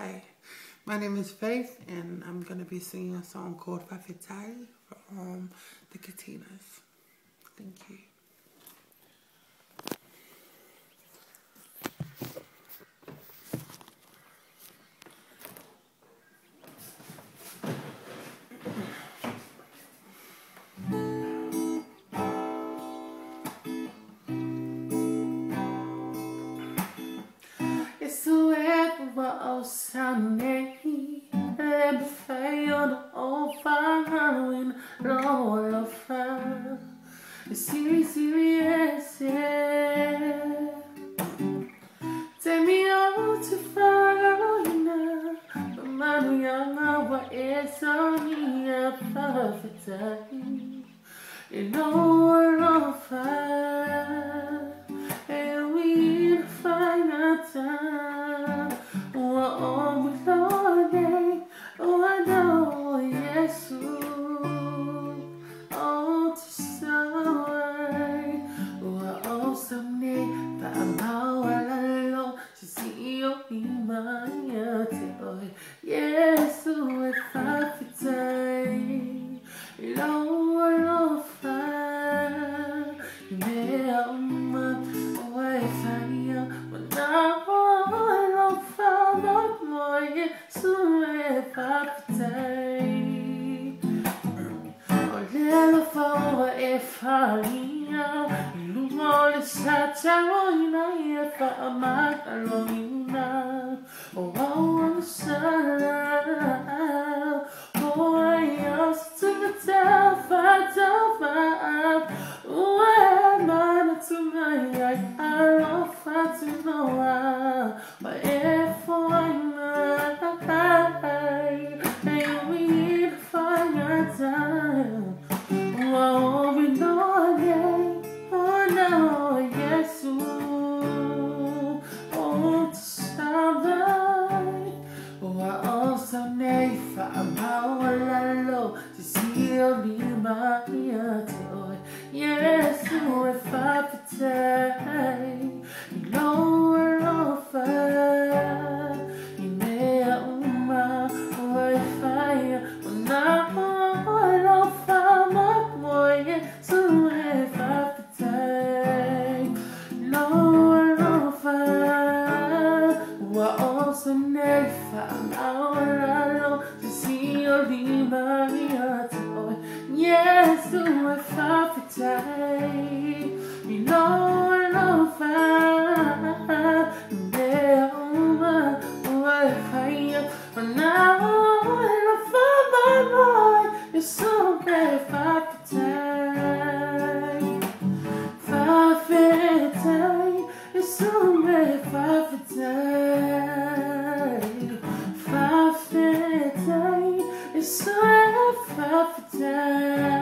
Hi, my name is Faith, and I'm going to be singing a song called Fafitai from the Katinas. Thank you. Serious, yeah. Take me out to Carolina, but man, young, what is on me a perfect time. You know we're on fire, and we find our time. We're on with all day, oh I know, yes, oh to someone, we're all someday, but I'm all alone. To see you in my heart, yes, if I could die, you know we're on fire. You may have my way, fire, but now we're on fire, boy, yes, if I could die. Little for if I you want to such a one if I'm not alone now. Oh, I want to say, oh, I used to tell I oh, I'm to my I love to know but if I'm not, we need to find our time. Oh, we know day, oh no, yes, oh, to somebody, oh, I also need I'm out alone to see you leave my heart, yes, if I pretend, you know we're on fire, you may have my fire, but now I'm out alone to see you leave my heart, yes, if I pretend, you know I'm on fire, they're on my fire, but now I'm on my mind, it's so bad if I pretend, if I pretend, it's so bad if I pretend. It's so perfect.